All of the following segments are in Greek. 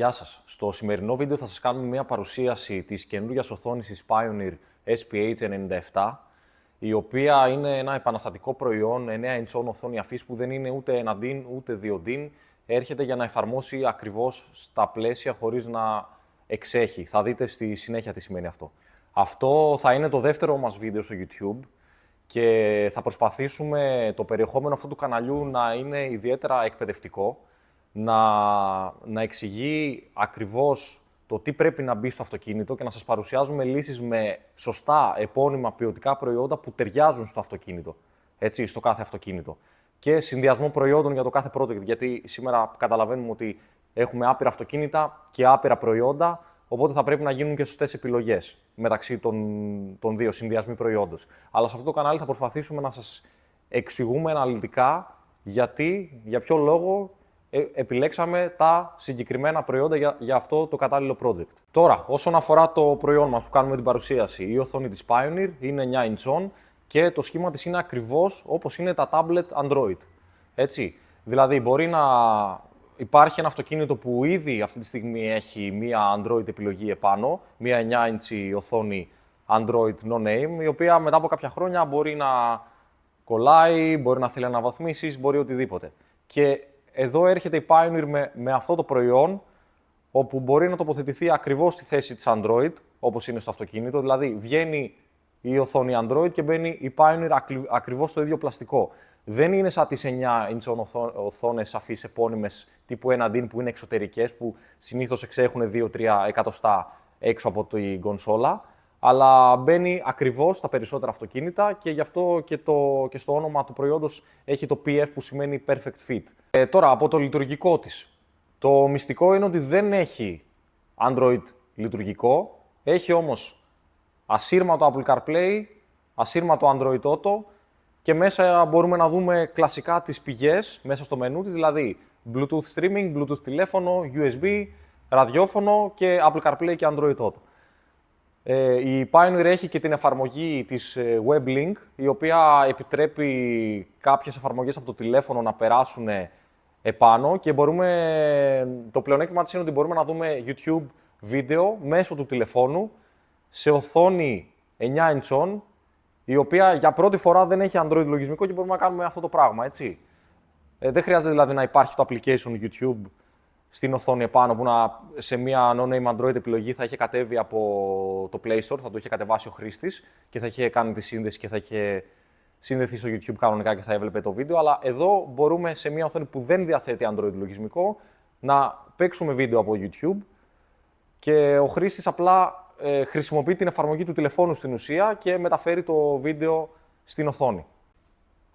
Γεια σας. Στο σημερινό βίντεο θα σας κάνουμε μια παρουσίαση της καινούργιας οθόνης της Pioneer SPH97, η οποία είναι ένα επαναστατικό προϊόν, 9 ιντσών οθόνη αφής που δεν είναι ούτε 1D ούτε 2D. Έρχεται για να εφαρμόσει ακριβώς στα πλαίσια χωρίς να εξέχει. Θα δείτε στη συνέχεια τι σημαίνει αυτό. Αυτό θα είναι το δεύτερο μας βίντεο στο YouTube και θα προσπαθήσουμε το περιεχόμενο αυτού του καναλιού να είναι ιδιαίτερα εκπαιδευτικό, να εξηγεί ακριβώς το τι πρέπει να μπει στο αυτοκίνητο και να σας παρουσιάζουμε λύσεις με σωστά, επώνυμα, ποιοτικά προϊόντα που ταιριάζουν στο αυτοκίνητο, έτσι, στο κάθε αυτοκίνητο. Και συνδυασμό προϊόντων για το κάθε project, γιατί σήμερα καταλαβαίνουμε ότι έχουμε άπειρα αυτοκίνητα και άπειρα προϊόντα, οπότε θα πρέπει να γίνουν και σωστές επιλογές μεταξύ των δύο συνδυασμοί προϊόντος. Αλλά σε αυτό το κανάλι θα προσπαθήσουμε να σας εξηγούμε αναλυτικά γιατί, για ποιο λόγο επιλέξαμε τα συγκεκριμένα προϊόντα για αυτό το κατάλληλο project. Τώρα, όσον αφορά το προϊόν μας που κάνουμε την παρουσίαση, η οθόνη της Pioneer είναι 9 ιντσών και το σχήμα της είναι ακριβώς όπως είναι τα tablet Android. Έτσι, δηλαδή μπορεί να υπάρχει ένα αυτοκίνητο που ήδη αυτή τη στιγμή έχει μία Android επιλογή επάνω, μία 9 ιντσι οθόνη Android no-name, η οποία μετά από κάποια χρόνια μπορεί να κολλάει, μπορεί να θέλει αναβαθμίσεις, μπορεί οτιδήποτε. Και εδώ έρχεται η Pioneer με αυτό το προϊόν, όπου μπορεί να τοποθετηθεί ακριβώς στη θέση της Android, όπως είναι στο αυτοκίνητο. Δηλαδή, βγαίνει η οθόνη Android και μπαίνει η Pioneer ακριβώς στο ίδιο πλαστικό. Δεν είναι σαν τις 9 ιντσών οθόνες αφής επώνυμες τύπου 1D που είναι εξωτερικές, που συνήθως εξέχουν 2-3 εκατοστά έξω από την κονσόλα, αλλά μπαίνει ακριβώς στα περισσότερα αυτοκίνητα και γι' αυτό και στο όνομα του προϊόντος έχει το PF που σημαίνει Perfect Fit. Τώρα, από το λειτουργικό της. Το μυστικό είναι ότι δεν έχει Android λειτουργικό, έχει όμως ασύρματο Apple CarPlay, ασύρματο Android Auto και μέσα μπορούμε να δούμε κλασικά τις πηγές μέσα στο μενού της, δηλαδή Bluetooth streaming, Bluetooth τηλέφωνο, USB, ραδιόφωνο και Apple CarPlay και Android Auto. Η Pioneer έχει και την εφαρμογή της WebLink, η οποία επιτρέπει κάποιες εφαρμογές από το τηλέφωνο να περάσουν επάνω και το πλεονέκτημα της είναι ότι μπορούμε να δούμε YouTube βίντεο μέσω του τηλεφώνου σε οθόνη 9 ιντσών, η οποία για πρώτη φορά δεν έχει Android λογισμικό και μπορούμε να κάνουμε αυτό το πράγμα, έτσι. Δεν χρειάζεται δηλαδή να υπάρχει το application YouTube στην οθόνη επάνω, που σε μια no-name Android επιλογή θα είχε κατέβει από το Play Store, θα το είχε κατεβάσει ο χρήστης και θα είχε κάνει τη σύνδεση και θα είχε συνδεθεί στο YouTube κανονικά και θα έβλεπε το βίντεο. Αλλά εδώ μπορούμε σε μια οθόνη που δεν διαθέτει Android λογισμικό να παίξουμε βίντεο από YouTube και ο χρήστης απλά χρησιμοποιεί την εφαρμογή του τηλεφώνου στην ουσία και μεταφέρει το βίντεο στην οθόνη.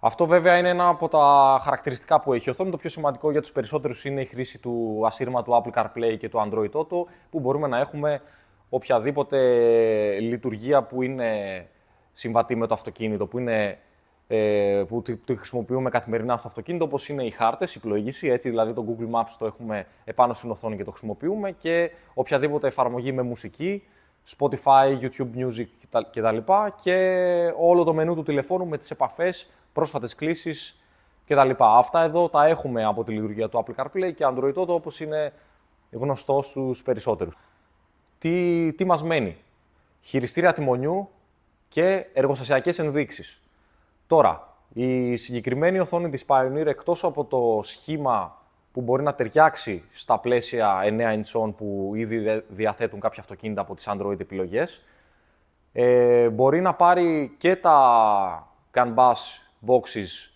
Αυτό βέβαια είναι ένα από τα χαρακτηριστικά που έχει η οθόνη. Το πιο σημαντικό για τους περισσότερους είναι η χρήση του ασύρματου Apple CarPlay και του Android Auto, που μπορούμε να έχουμε οποιαδήποτε λειτουργία που είναι συμβατή με το αυτοκίνητο, που τη χρησιμοποιούμε καθημερινά στο αυτοκίνητο, όπως είναι οι χάρτες, η πλοήγηση, έτσι, δηλαδή το Google Maps το έχουμε επάνω στην οθόνη και το χρησιμοποιούμε, και οποιαδήποτε εφαρμογή με μουσική, Spotify, YouTube Music κτλ. Και όλο το μενού του τηλεφώνου με τις επαφές, πρόσφατες κλήσεις κτλ. Αυτά εδώ τα έχουμε από τη λειτουργία του Apple CarPlay και Android Auto, όπως είναι γνωστό στους περισσότερους. Τι μας μένει? Χειριστήρια τιμονιού και εργοστασιακές ενδείξεις. Τώρα, η συγκεκριμένη οθόνη της Pioneer, εκτός από το σχήμα που μπορεί να ταιριάξει στα πλαίσια 9 ιντσών που ήδη διαθέτουν κάποια αυτοκίνητα από τις Android επιλογές, μπορεί να πάρει και τα CAN bus boxes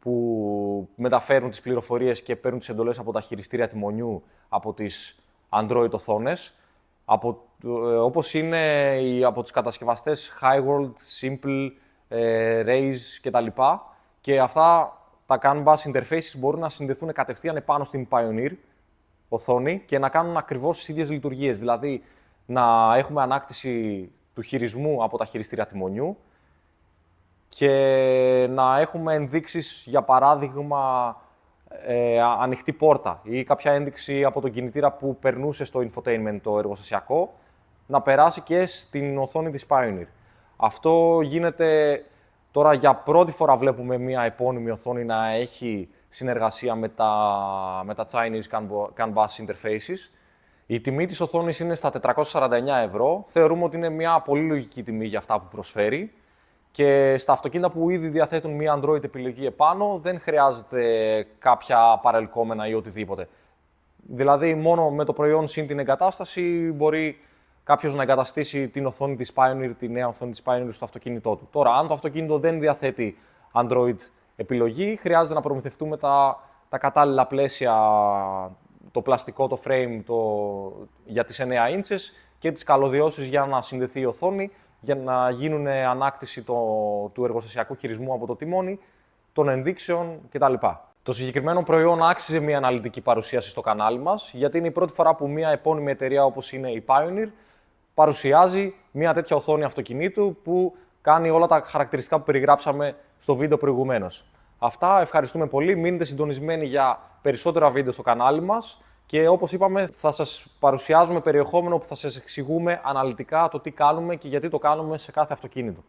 που μεταφέρουν τις πληροφορίες και παίρνουν τις εντολές από τα χειριστήρια τιμονιού από τις Android οθόνες, όπως είναι από τους κατασκευαστές Highworld, Simple, Raze κτλ. Και αυτά τα CAN bus interfaces μπορούν να συνδεθούν κατευθείαν επάνω στην Pioneer οθόνη και να κάνουν ακριβώς τις ίδιες λειτουργίες. Δηλαδή, να έχουμε ανάκτηση του χειρισμού από τα χειριστήρια τιμονιού και να έχουμε ενδείξεις, για παράδειγμα, ανοιχτή πόρτα ή κάποια ένδειξη από τον κινητήρα που περνούσε στο infotainment το εργοστασιακό, να περάσει και στην οθόνη της Pioneer. Αυτό γίνεται τώρα για πρώτη φορά, βλέπουμε μια επώνυμη οθόνη να έχει συνεργασία με τα Chinese CAN bus interfaces Η τιμή της οθόνης είναι στα 449 ευρώ. Θεωρούμε ότι είναι μια πολύ λογική τιμή για αυτά που προσφέρει. Και στα αυτοκίνητα που ήδη διαθέτουν μια Android επιλογή επάνω, δεν χρειάζεται κάποια παρελκόμενα ή οτιδήποτε. Δηλαδή, μόνο με το προϊόν συν την εγκατάσταση μπορεί κάποιος να εγκαταστήσει την οθόνη της Pioneer, τη νέα οθόνη της Pioneer στο αυτοκίνητό του. Τώρα, αν το αυτοκίνητο δεν διαθέτει Android επιλογή, χρειάζεται να προμηθευτούμε τα κατάλληλα πλαίσια, το πλαστικό, το frame για τις 9 inches και τις καλωδιώσεις για να συνδεθεί η οθόνη, για να γίνουν ανάκτηση του εργοστασιακού χειρισμού από το τιμόνι, των ενδείξεων κτλ. Το συγκεκριμένο προϊόν άξιζε μια αναλυτική παρουσίαση στο κανάλι μας, γιατί είναι η πρώτη φορά που μια επώνυμη εταιρεία όπως είναι η Pioneer παρουσιάζει μια τέτοια οθόνη αυτοκινήτου που κάνει όλα τα χαρακτηριστικά που περιγράψαμε στο βίντεο προηγουμένως. Αυτά, ευχαριστούμε πολύ. Μείνετε συντονισμένοι για περισσότερα βίντεο στο κανάλι μας και όπως είπαμε θα σας παρουσιάζουμε περιεχόμενο που θα σας εξηγούμε αναλυτικά το τι κάνουμε και γιατί το κάνουμε σε κάθε αυτοκίνητο.